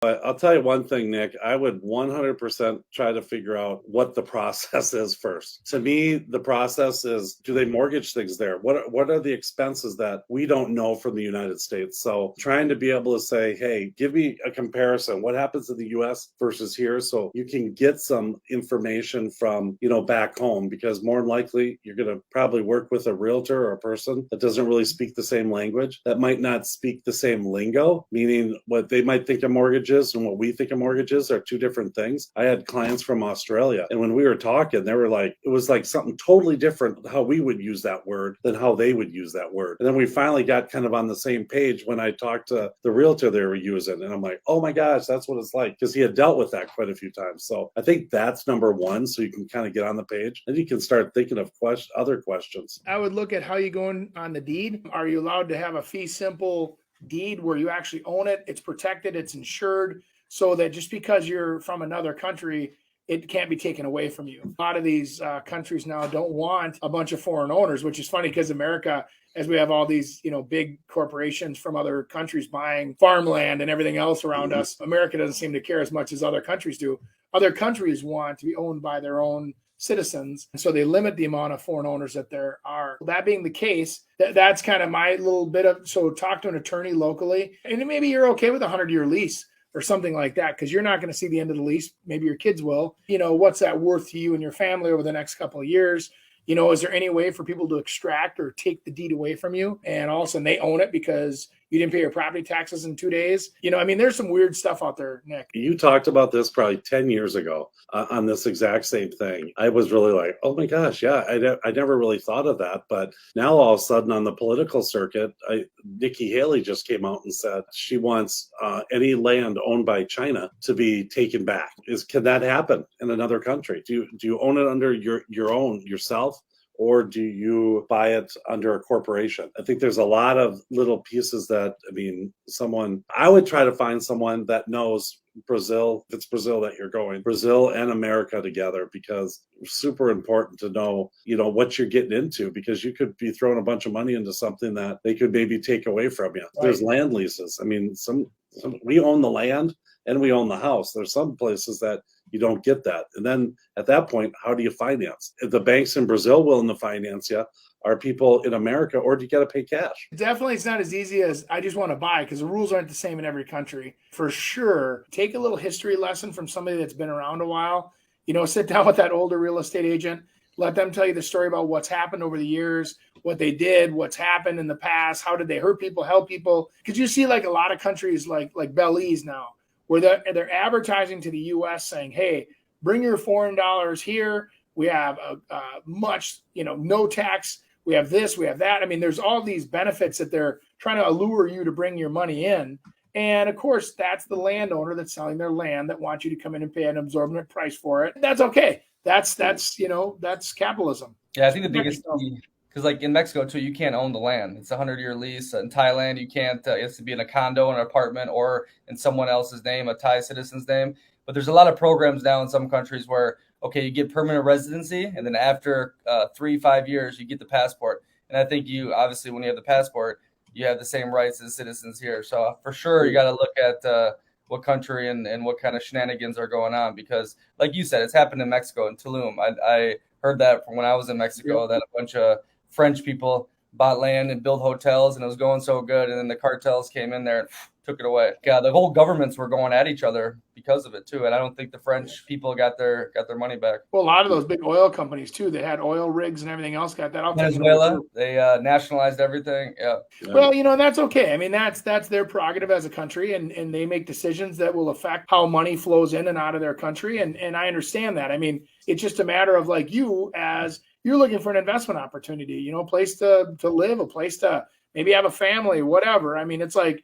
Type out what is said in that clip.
I'll tell you one thing, Nick. I would 100% try to figure out what the process is first. To me, the process is, do they mortgage things there? What are the expenses that we don't know from the United States? So trying to be able to say, hey, give me a comparison. What happens in the US versus here? So you can get some information from, back home, because more than likely you're going to probably work with a realtor or a person that doesn't really speak the same language, that might not speak the same lingo, meaning what they might think a mortgage is and what we think of mortgages are two different things. I had clients from Australia, and when we were talking, they were like, it was like something totally different how we would use that word than how they would use that word. And then we finally got kind of on the same page when I talked to the realtor they were using. And I'm like, oh my gosh, that's what it's like, because he had dealt with that quite a few times. So I think that's number one. So you can kind of get on the page and you can start thinking of other questions. I would look at how you go on the deed. Are you allowed to have a fee simple deed where you actually own it? It's protected, it's insured, so that just because you're from another country, it can't be taken away from you. A lot of these countries now don't want a bunch of foreign owners, which is funny because America, as we have all these, big corporations from other countries buying farmland and everything else around us, America doesn't seem to care as much as other countries do. Other countries want to be owned by their own citizens, and so they limit the amount of foreign owners that there are. That being the case, that's kind of my little bit of, so talk to an attorney locally, and maybe you're okay with a 100-year lease or something like that, because you're not going to see the end of the lease. Maybe your kids will. What's that worth to you and your family over the next couple of years? Is there any way for people to extract or take the deed away from you, and all of a sudden they own it because you didn't pay your property taxes in 2 days? There's some weird stuff out there, Nick. You talked about this probably 10 years ago on this exact same thing. I was really like, oh my gosh, yeah, I never really thought of that. But now all of a sudden on the political circuit, Nikki Haley just came out and said she wants any land owned by China to be taken back. Can that happen in another country? Do you own it under your own yourself? Or do you buy it under a corporation? I think there's a lot of little pieces that, I would try to find someone that knows Brazil, if it's Brazil that you're going, Brazil and America together, because it's super important to know, what you're getting into, because you could be throwing a bunch of money into something that they could maybe take away from you. Right. There's land leases. We own the land and we own the house. There's some places that you don't get that. And then at that point, how do you finance? If the banks in Brazil willing to finance you, are people in America, or do you got to pay cash? Definitely, it's not as easy as I just want to buy, because the rules aren't the same in every country. For sure, take a little history lesson from somebody that's been around a while. Sit down with that older real estate agent. Let them tell you the story about what's happened over the years, what they did, what's happened in the past, how did they hurt people, help people. Because you see like a lot of countries like Belize now, where they're advertising to the U.S. saying, hey, bring your foreign dollars here. We have much, no tax. We have this, we have that. There's all these benefits that they're trying to allure you to bring your money in. And of course, that's the landowner that's selling their land that wants you to come in and pay an absorbent price for it. That's okay. That's capitalism. Yeah, I think the biggest thing, because like in Mexico too, you can't own the land. It's a 100-year lease. In Thailand, you can't. It has to be in a condo, an apartment, or in someone else's name, a Thai citizen's name. But there's a lot of programs now in some countries where, okay, you get permanent residency, and then after 3-5 years, you get the passport. And I think you, obviously, when you have the passport, you have the same rights as citizens here. So for sure, you got to look at what country and what kind of shenanigans are going on, because, like you said, it's happened in Mexico, in Tulum. I heard that from when I was in Mexico, that a bunch of French people bought land and built hotels, and it was going so good, and then the cartels came in there and took it away. Yeah, the whole governments were going at each other because of it too, and I don't think the French people got their money back. Well, a lot of those big oil companies too, they had oil rigs and everything else, got that out. Venezuela, they nationalized everything. Yeah. Well, that's okay. That's their prerogative as a country, and they make decisions that will affect how money flows in and out of their country, and I understand that. It's just a matter of like you're looking for an investment opportunity, a place to live, a place to maybe have a family, whatever. It's like,